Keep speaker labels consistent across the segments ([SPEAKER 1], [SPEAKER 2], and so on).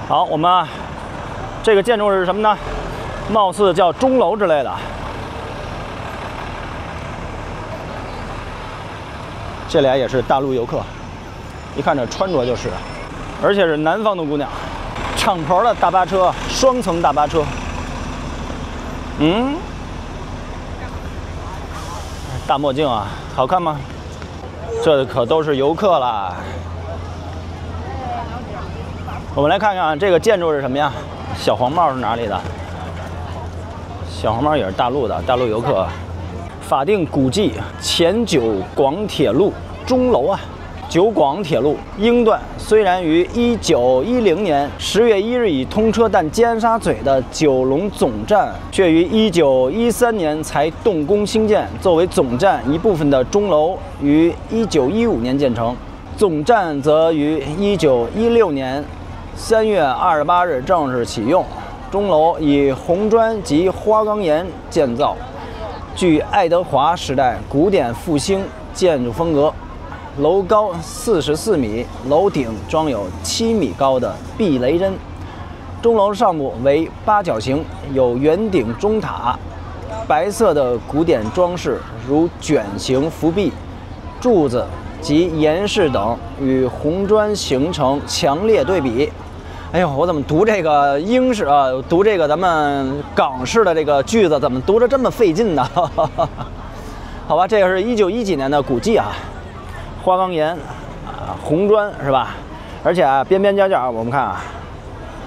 [SPEAKER 1] 好，我们这个建筑是什么呢？貌似叫钟楼之类的。这俩也是大陆游客，一看这穿着就是，而且是南方的姑娘，敞篷的大巴车，双层大巴车。大墨镜啊，好看吗？这可都是游客啦。我们来看看这个建筑是什么呀？小黄帽是哪里的？小黄帽也是大陆的，大陆游客。法定古迹前九广铁路钟楼啊，九广铁路英段虽然于1910年10月1日已通车，但尖沙咀的九龙总站却于1913年才动工兴建。作为总站一部分的钟楼于1915年建成，总站则于1916年3月28日正式启用。钟楼以红砖及花岗岩建造，具爱德华时代古典复兴建筑风格。楼高44米，楼顶装有7米高的避雷针。钟楼上部为八角形，有圆顶钟塔，白色的古典装饰如卷形浮壁、柱子及岩饰等与红砖形成强烈对比。哎呦，我怎么读这个英式啊？读这个咱们港式的这个句子，怎么读着这么费劲呢？好吧，这个是1910几年的古迹啊，花岗岩啊，红砖是吧？而且啊，边边角角我们看啊，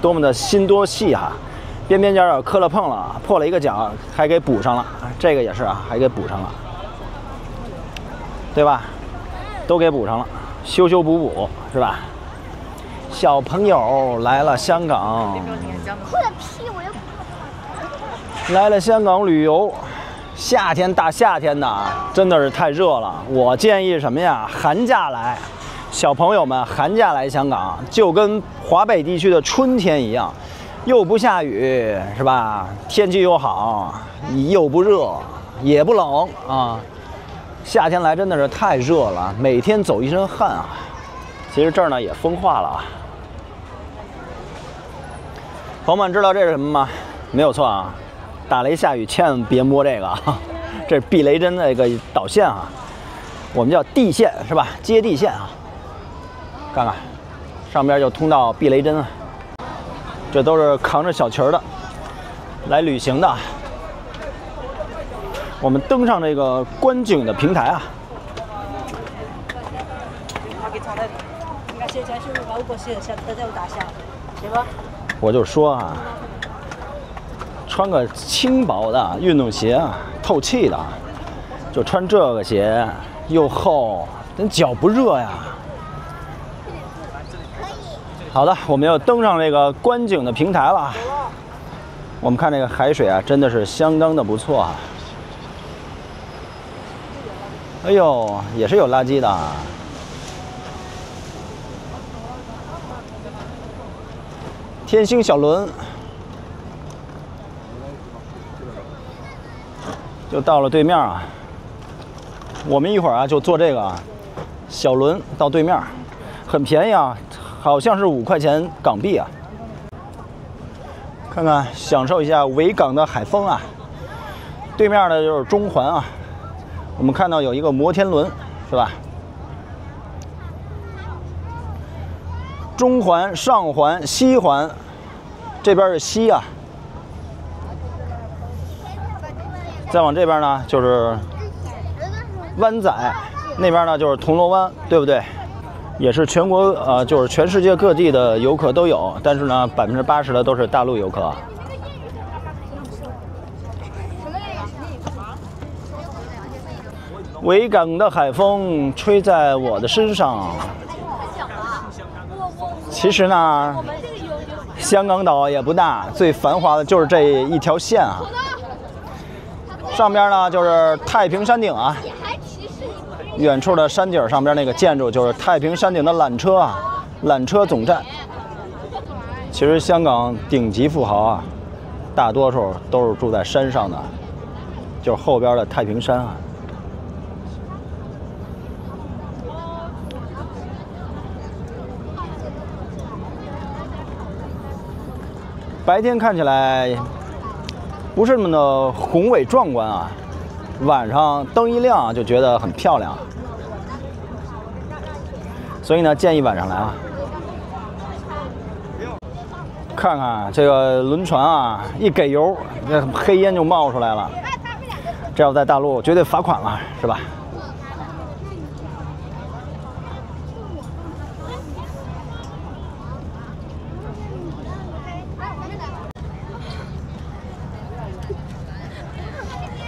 [SPEAKER 1] 多么的心多细哈、边边角角磕了碰了，破了一个角，还给补上了。这个也是啊，还给补上了，对吧？都给补上了，修修补补是吧？小朋友来了香港，来了香港旅游，夏天大夏天的，真的是太热了。我建议什么呀？寒假来，小朋友们寒假来香港，就跟华北地区的春天一样，又不下雨是吧？天气又好，又不热也不冷啊。夏天来真的是太热了，每天走一身汗啊。其实这儿呢也风化了啊。朋友们知道这是什么吗？没有错啊，打雷下雨千万别摸这个，这是避雷针的一个导线啊，我们叫地线是吧？接地线啊，看看上边就通到避雷针啊，这都是扛着小旗儿的来旅行的。我们登上这个观景的平台啊。我就说啊，穿个轻薄的运动鞋啊，透气的，就穿这个鞋，又厚，咱脚不热呀。好的，我们又登上这个观景的平台了。我们看这个海水啊，真的是相当的不错啊。哎呦，也是有垃圾的。天星小轮就到了对面啊，我们一会儿啊就坐这个小轮到对面，很便宜啊，好像是5块钱港币啊。看看，享受一下维港的海风啊。对面的就是中环啊，我们看到有一个摩天轮，是吧？中环、上环、西环，这边是西啊。再往这边呢就是湾仔，那边呢就是铜锣湾，对不对？也是全国就是全世界各地的游客都有，但是呢80%的都是大陆游客。维港的海风吹在我的身上。其实呢，香港岛也不大，最繁华的就是这一条线啊。上边呢就是太平山顶啊，远处的山顶上边那个建筑就是太平山顶的缆车啊，缆车总站。其实香港顶级富豪啊，大多数都是住在山上的，就是后边的太平山啊。白天看起来不是那么的宏伟壮观啊，晚上灯一亮就觉得很漂亮。所以呢，建议晚上来啊。看看这个轮船啊，一给油，那黑烟就冒出来了。这要在大陆绝对罚款了，是吧？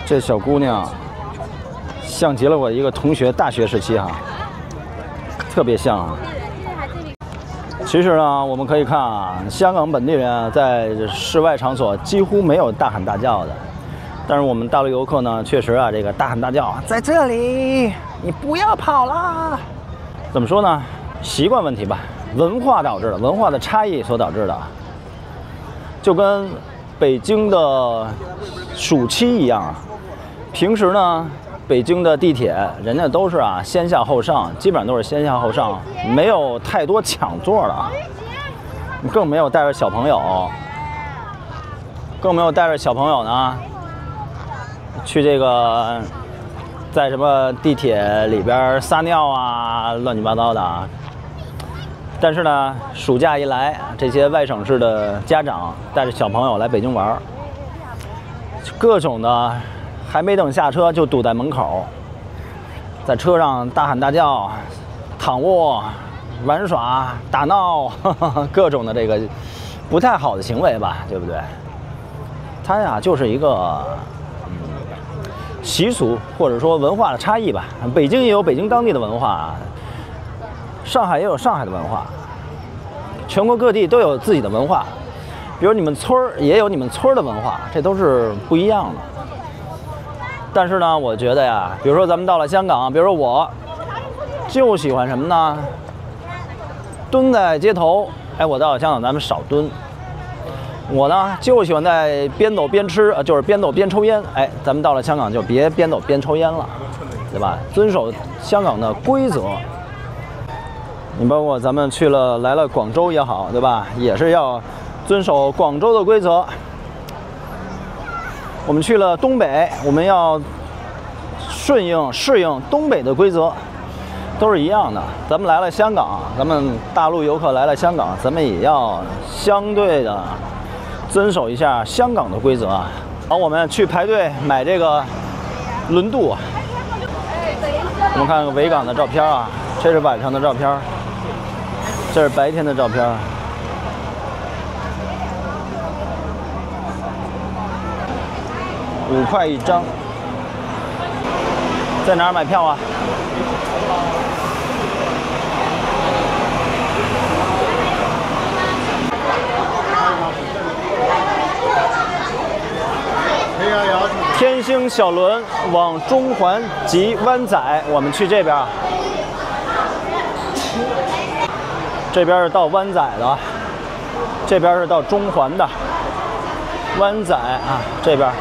[SPEAKER 1] 这小姑娘像极了我一个同学大学时期哈，特别像。其实呢，我们可以看啊，香港本地人在室外场所几乎没有大喊大叫的，但是我们大陆游客呢，确实啊，这个大喊大叫，在这里你不要跑啦。怎么说呢？习惯问题吧，文化导致的，文化的差异所导致的，就跟北京的暑期一样啊。平时呢，北京的地铁人家都是啊先下后上，基本上都是先下后上，没有太多抢座的，更没有带着小朋友，呢去这个在什么地铁里边撒尿啊，乱七八糟的啊。但是呢，暑假一来，这些外省市的家长带着小朋友来北京玩，各种的。还没等下车就堵在门口，在车上大喊大叫、躺卧、玩耍、打闹，各种的这个不太好的行为吧，对不对？它呀就是一个习俗或者说文化的差异吧。北京也有北京当地的文化，上海也有上海的文化，全国各地都有自己的文化。比如你们村儿也有你们村儿的文化，这都是不一样的。但是呢，我觉得呀，比如说咱们到了香港，比如说我就喜欢什么呢？蹲在街头。哎，我到了香港，咱们少蹲。我呢就喜欢在边走边吃，就是边走边抽烟。哎，咱们到了香港就别边走边抽烟了，对吧？遵守香港的规则。你包括咱们来了广州也好，对吧？也是要遵守广州的规则。我们去了东北，我们要适应东北的规则，都是一样的。咱们来了香港，咱们大陆游客来了香港，咱们也要相对的遵守一下香港的规则啊。好，我们去排队买这个轮渡。我们看看维港的照片啊，这是晚上的照片，这是白天的照片。5块1张，在哪儿买票啊？天星小轮往中环及湾仔，我们去这边。这边是到湾仔的，这边是到中环的。湾仔啊，这边。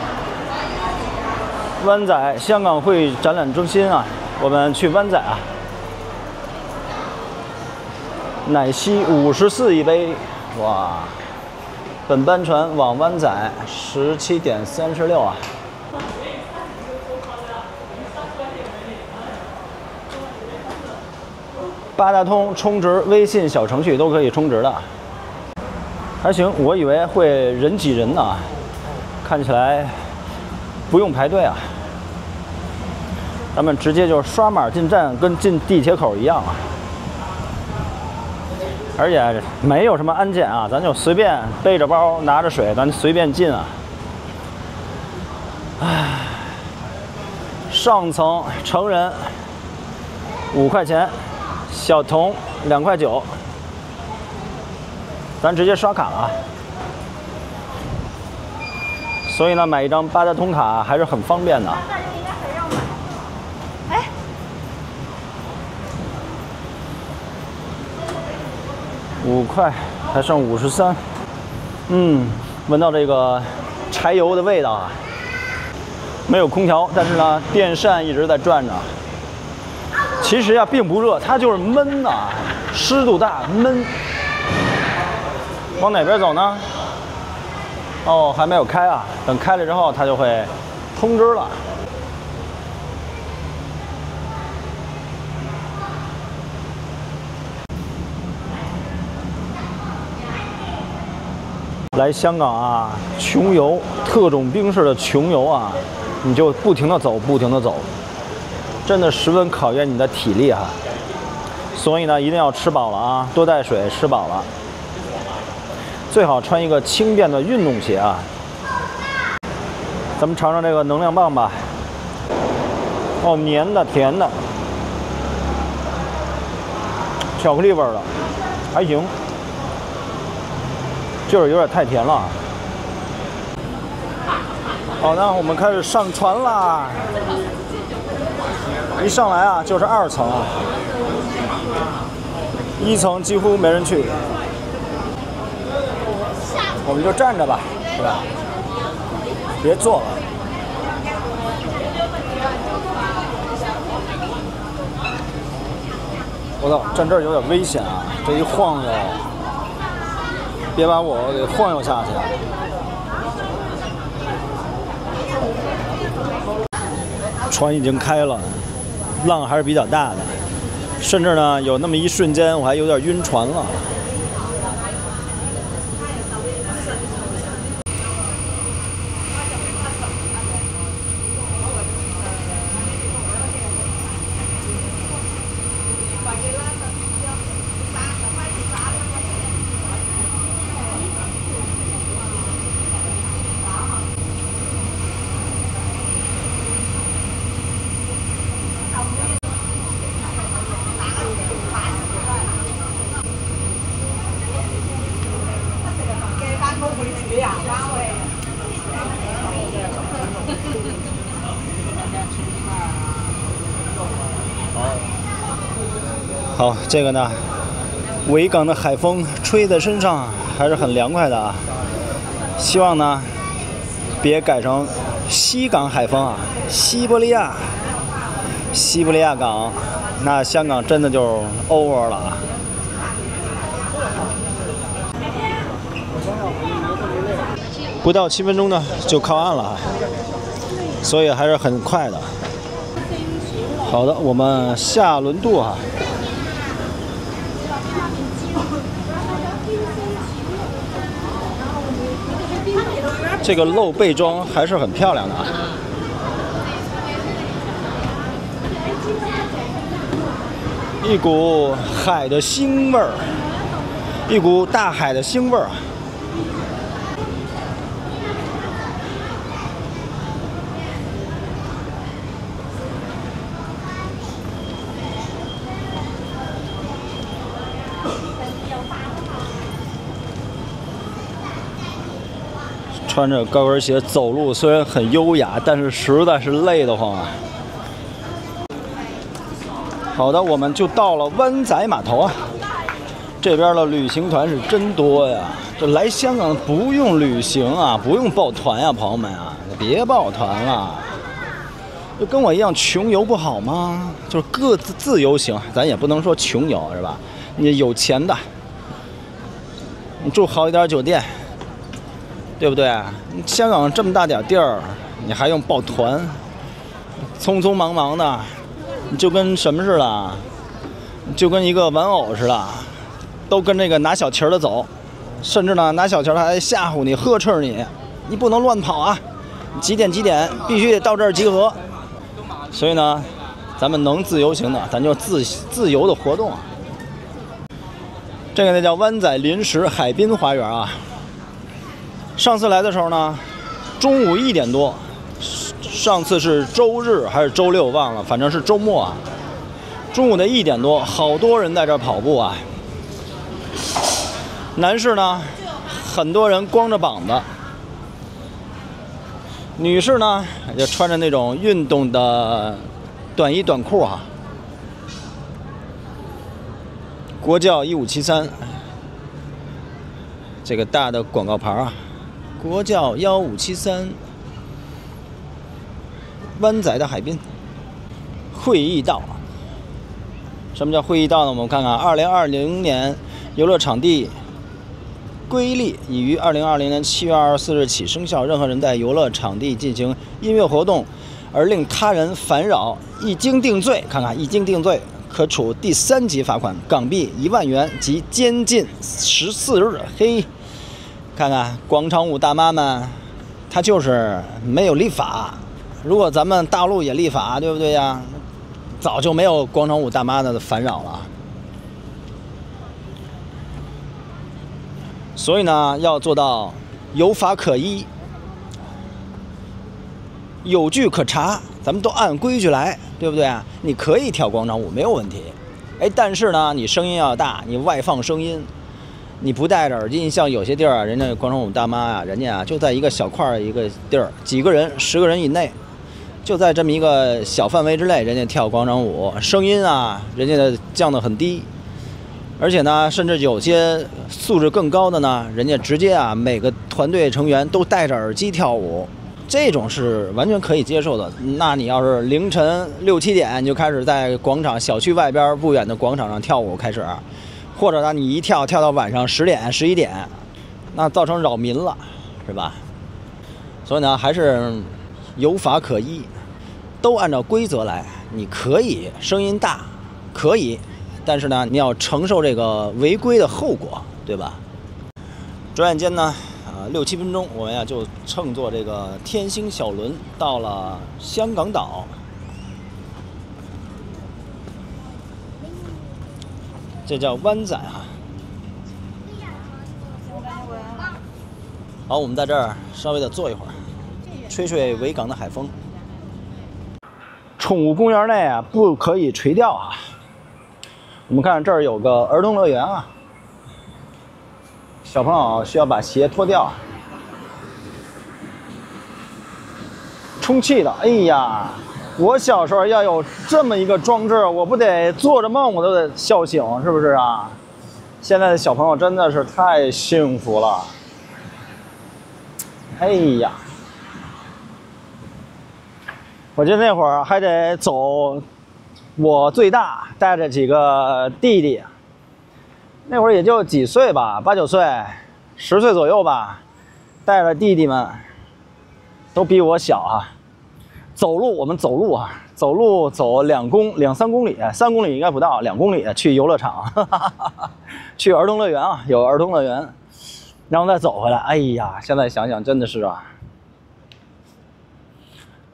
[SPEAKER 1] 湾仔香港会展览中心啊，我们去湾仔啊。奶昔54一杯，哇！本班船往湾仔17点36啊。八达通充值微信小程序都可以充值的，还行。我以为会人挤人呢，看起来不用排队啊。咱们直接就刷码进站，跟进地铁口一样啊。而且没有什么安检啊，咱就随便背着包拿着水，咱随便进啊。唉，上层成人5块钱，小童2块9，咱直接刷卡了啊。所以呢，买一张八达通卡还是很方便的。5块，还剩53。闻到这个柴油的味道啊。没有空调，但是呢，电扇一直在转着。其实呀，并不热，它就是闷呐，湿度大，闷。往哪边走呢？哦，还没有开啊，等开了之后它就会通知了。来香港啊，穷游，特种兵式的穷游啊，你就不停地走，不停地走，真的十分考验你的体力啊。所以呢，一定要吃饱了啊，多带水，吃饱了。最好穿一个轻便的运动鞋啊。咱们尝尝这个能量棒吧。哦，黏的，甜的，巧克力味儿的，还行。就是有点太甜了。好，那我们开始上船啦！一上来啊，就是2层啊，1层几乎没人去，我们就站着吧，是吧？别坐了。我操，站这儿有点危险啊！这一晃悠。别把我给晃悠下去！船已经开了，浪还是比较大的，甚至呢有那么一瞬间我还有点晕船了。好，这个呢，维港的海风吹在身上还是很凉快的啊。希望呢，别改成西港海风啊，西伯利亚港，那香港真的就 over 了啊。不到7分钟呢就靠岸了，所以还是很快的。好的，我们下轮渡啊。这个露背装还是很漂亮的啊。一股海的腥味儿，一股大海的腥味儿啊。穿着高跟鞋走路，虽然很优雅，但是实在是累得慌啊。好的，我们就到了湾仔码头啊。这边的旅行团是真多呀，这来香港不用旅行啊，不用报团呀，朋友们啊，别报团了。就跟我一样穷游不好吗？就是各自由行，咱也不能说穷游是吧？你有钱的，你住好一点酒店。对不对？香港这么大点地儿，你还用报团？匆匆忙忙的，就跟什么似的？就跟一个玩偶似的，都跟那个拿小旗儿的走，甚至呢拿小旗儿还吓唬你、呵斥你，你不能乱跑啊！几点必须得到这儿集合。所以呢，咱们能自由行的，咱就自由的活动啊。这个呢叫湾仔临时海滨花园啊。上次来的时候呢，中午1点多，上次是周日还是周六忘了，反正是周末啊。中午的1点多，好多人在这儿跑步啊。男士呢，很多人光着膀子；女士呢，就穿着那种运动的短衣短裤啊。国教1573，这个大的广告牌啊。国教1573，湾仔的海滨会议道。什么叫会议道呢？我们看看，2020年游乐场地规例已于2020年7月24日起生效。任何人在游乐场地进行音乐活动而令他人烦扰，一经定罪，看看一经定罪，可处第3级罚款港币1万元及监禁14日。嘿，看看广场舞大妈们，她就是没有立法。如果咱们大陆也立法，对不对呀？早就没有广场舞大妈的烦扰了。所以呢，要做到有法可依，有据可查，咱们都按规矩来，对不对啊？你可以跳广场舞没有问题，但是呢，你声音要大，你外放声音，你不戴着耳机，你像有些地儿啊，人家广场舞大妈啊，人家啊就在一个小块一个地儿，几个人，10个人以内，就在这么一个小范围之内，人家跳广场舞，声音啊，人家降得很低。而且呢，甚至有些素质更高的呢，人家直接啊，每个团队成员都戴着耳机跳舞，这种是完全可以接受的。那你要是凌晨6、7点就开始在广场小区外边不远的广场上跳舞开始，或者呢你一跳到晚上10点、11点，那造成扰民了，是吧？所以呢，还是有法可依，都按照规则来。你可以声音大，可以。但是呢，你要承受这个违规的后果，对吧？转眼间呢，6、7分钟，我们呀就乘坐这个天星小轮到了香港岛。这叫湾仔哈。好，我们在这儿稍微的坐一会儿，吹吹维港的海风。宠物公园内啊，不可以垂钓啊。我们看这儿有个儿童乐园啊，小朋友需要把鞋脱掉。充气的，哎呀，我小时候要有这么一个装置，我不得做着梦我都得笑醒，是不是啊？现在的小朋友真的是太幸福了。哎呀，我记得那会儿还得走。我最大带着几个弟弟，那会儿也就几岁吧，8、9岁，10岁左右吧，带着弟弟们，都比我小啊。走路，我们走路啊，走路走2、3公里，3公里应该不到，2公里去游乐场，去儿童乐园啊，有儿童乐园，然后再走回来。哎呀，现在想想真的是啊。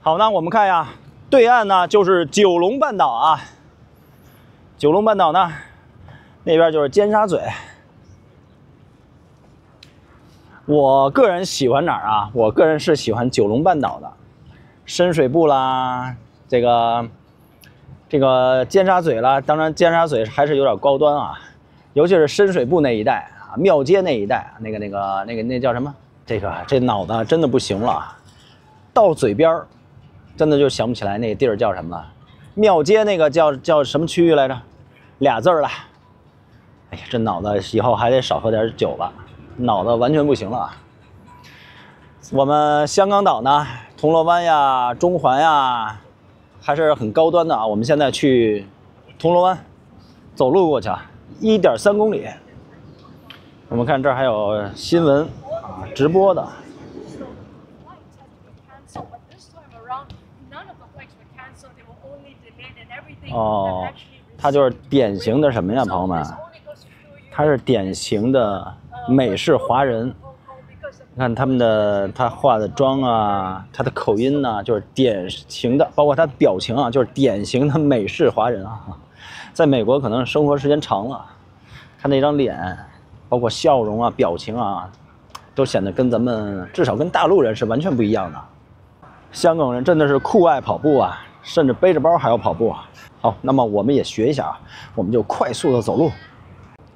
[SPEAKER 1] 好，那我们看呀。对岸呢就是九龙半岛啊，九龙半岛呢，那边就是尖沙咀。我个人喜欢哪儿啊？我个人是喜欢九龙半岛的，深水埗啦，这个尖沙咀啦。当然，尖沙咀还是有点高端啊，尤其是深水埗那一带啊，庙街那一带，那叫什么？这脑子真的不行了，到嘴边儿。真的就想不起来那个地儿叫什么了，庙街那个叫什么区域来着？2字了。哎呀，这脑子以后还得少喝点酒了，脑子完全不行了。我们香港岛呢，铜锣湾呀、中环呀，还是很高端的啊。我们现在去铜锣湾，走路过去啊，1.3公里。我们看这儿还有新闻啊，直播的。哦，它就是典型的什么呀，朋友们？它是典型的美式华人。你看他化的妆啊，他的口音呢，就是典型的，包括他的表情啊，就是典型的美式华人啊。在美国可能生活时间长了，看那张脸，包括笑容啊、表情啊，都显得跟咱们至少跟大陆人是完全不一样的。香港人真的是酷爱跑步啊，甚至背着包还要跑步啊。好，那么我们也学一下啊，我们就快速的走路。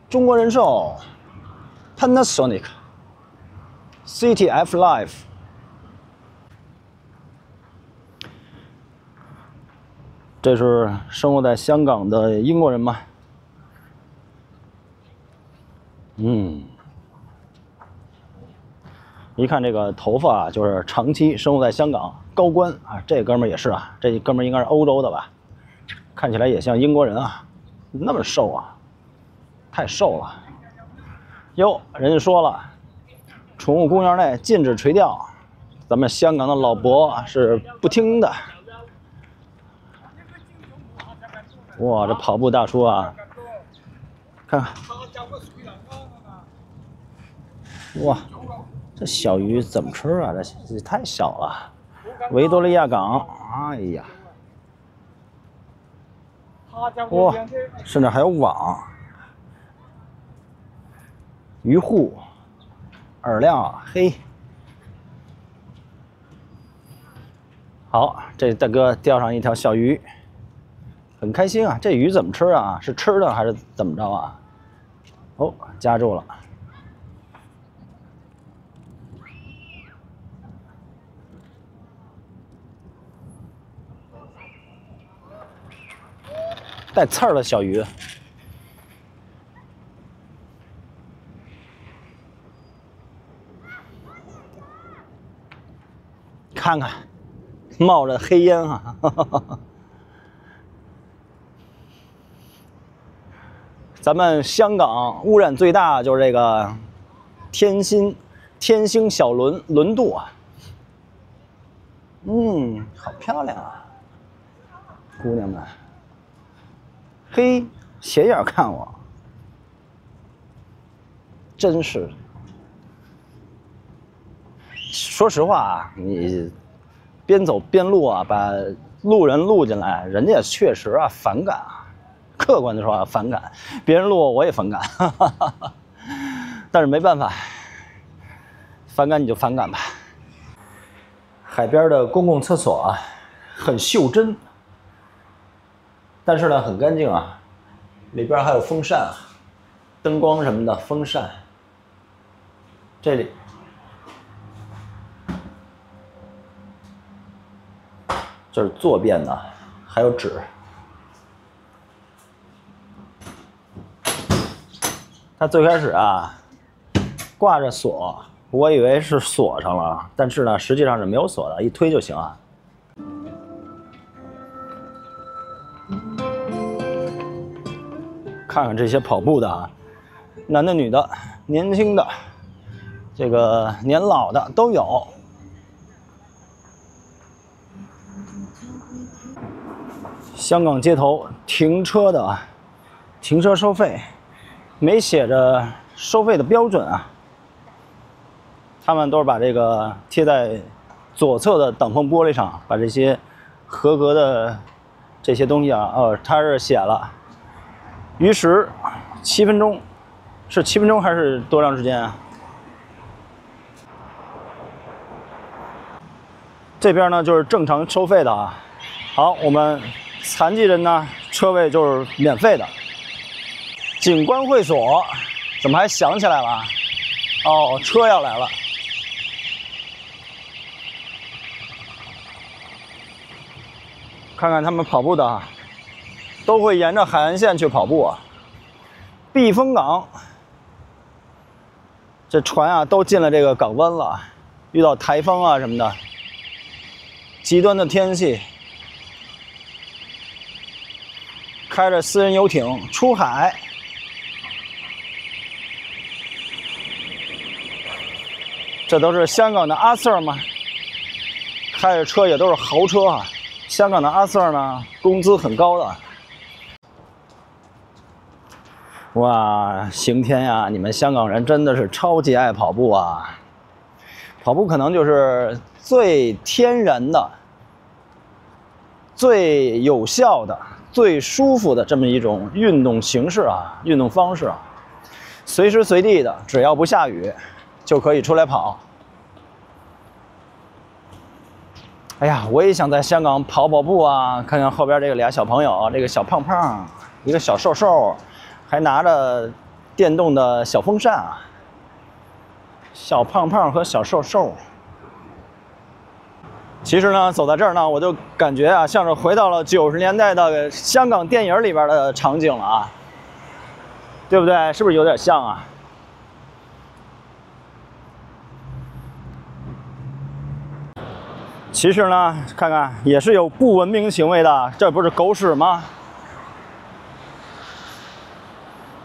[SPEAKER 1] 中国人寿 Panasonic CTF Life， 这是生活在香港的英国人吗？一看这个头发啊，就是长期生活在香港，高官啊，这哥们儿也是啊，这哥们儿应该是欧洲的吧？看起来也像英国人啊，那么瘦啊，太瘦了。哟，人家说了，宠物公园内禁止垂钓，咱们香港的老伯是不听的。哇，这跑步大叔啊，看看，哇，这小鱼怎么吃啊？这太小了。维多利亚港，哎呀，哇，甚至还有网，鱼护。 饵料嘿，好，这大哥钓上一条小鱼，很开心啊。这鱼怎么吃啊？是吃的还是怎么着啊？哦，夹住了。带刺儿的小鱼。 看看，冒着黑烟啊！咱们香港污染最大就是这个天星小轮渡啊。好漂亮啊，姑娘们。嘿，斜眼看我，真是。 说实话啊，你边走边录啊，把路人录进来，人家确实啊反感啊。客观的说啊，反感，别人录我也反感，但是没办法，反感你就反感吧。海边的公共厕所啊，很袖珍，但是呢很干净啊，里边还有风扇啊，灯光什么的，风扇。这里。 这是坐便的，还有纸。它最开始啊，挂着锁，我以为是锁上了，但是呢，实际上是没有锁的，一推就行啊。看看这些跑步的啊，男的、女的、年轻的，这个年老的都有。 香港街头停车的啊，停车收费没写着收费的标准啊。他们都是把这个贴在左侧的挡风玻璃上，把这些合格的这些东西啊，它是写了逾时7分钟，是7分钟还是多长时间啊？这边呢就是正常收费的啊。好，我们。 残疾人呢，车位就是免费的。景观会所怎么还想起来了？哦，车要来了。看看他们跑步的啊，都会沿着海岸线去跑步啊。避风港，这船啊都进了这个港湾了，遇到台风啊什么的，极端的天气。 开着私人游艇出海，这都是香港的阿 Sir 吗？开着车也都是豪车啊！香港的阿 Sir 呢，工资很高的。哇，刑天呀，你们香港人真的是超级爱跑步啊！跑步可能就是最天然的、最有效的。 最舒服的这么一种运动形式啊，运动方式啊，随时随地的，只要不下雨，就可以出来跑。哎呀，我也想在香港跑跑步啊，看看后边这个俩小朋友，这个小胖胖，一个小瘦瘦，还拿着电动的小风扇啊。小胖胖和小瘦瘦。 其实呢，走在这儿呢，我就感觉啊，像是回到了90年代的香港电影里边的场景了啊，对不对？是不是有点像啊？其实呢，看看也是有不文明行为的，这不是狗屎吗？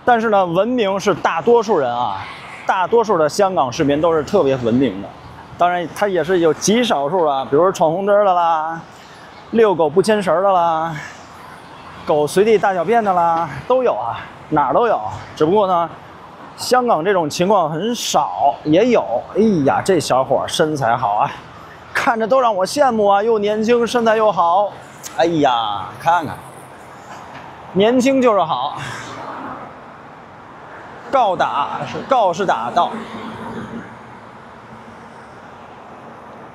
[SPEAKER 1] 但是呢，文明是大多数人啊，大多数的香港市民都是特别文明的。当然，它也是有极少数啊，比如说闯红灯的啦，遛狗不牵绳的啦，狗随地大小便的啦，都有啊，哪儿都有。只不过呢，香港这种情况很少，也有。哎呀，这小伙身材好啊，看着都让我羡慕啊，又年轻，身材又好。哎呀，看看，年轻就是好。告士打道。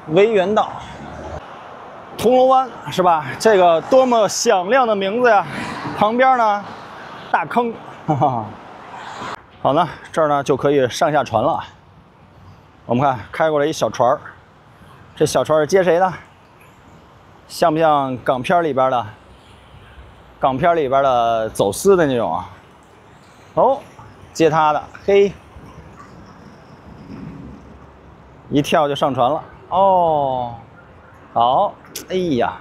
[SPEAKER 1] 维园道，铜锣湾是吧？这个多么响亮的名字呀！旁边呢，大坑，哈哈。好呢，这儿呢就可以上下船了。我们看开过来一小船，这小船是接谁的？像不像港片里边的？港片里边的走私的那种啊？哦，接他的，嘿，一跳就上船了。哦，好，哎呀，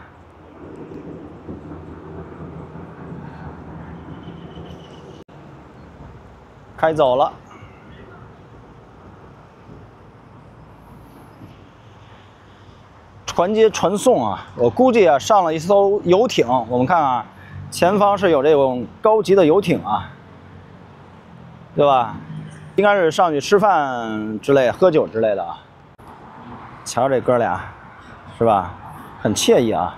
[SPEAKER 1] 开走了。船接船送啊，我估计啊，上了一艘游艇。我们看啊，前方是有这种高级的游艇啊，对吧？应该是上去吃饭之类、喝酒之类的啊。瞧这哥俩，是吧？很惬意啊。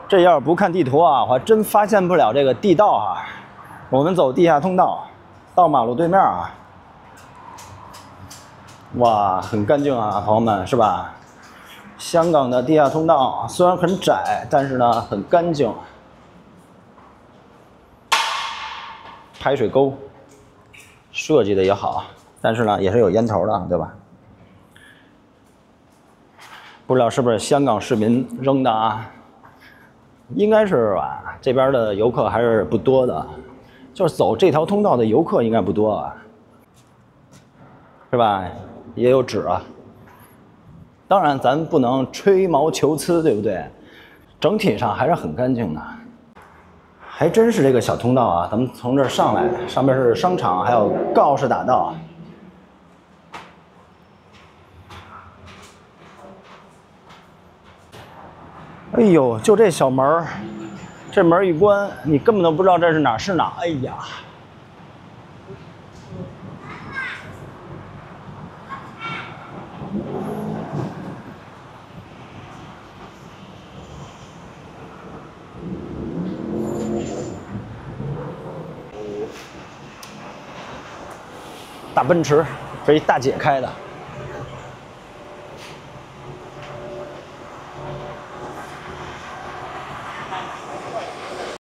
[SPEAKER 1] 这要是不看地图啊，我还真发现不了这个地道啊。我们走地下通道，到马路对面啊。哇，很干净啊，朋友们，是吧？香港的地下通道虽然很窄，但是呢很干净。排水沟设计的也好，但是呢也是有烟头的，对吧？不知道是不是香港市民扔的啊？应该是吧，这边的游客还是不多的，就是走这条通道的游客应该不多啊，是吧？也有纸啊。当然，咱不能吹毛求疵，对不对？整体上还是很干净的。还真是这个小通道啊，咱们从这儿上来，上面是商场，还有告士打道。哎呦，就这小门儿，这门一关，你根本都不知道这是哪儿是哪儿。哎呀，大奔驰，这一大姐开的。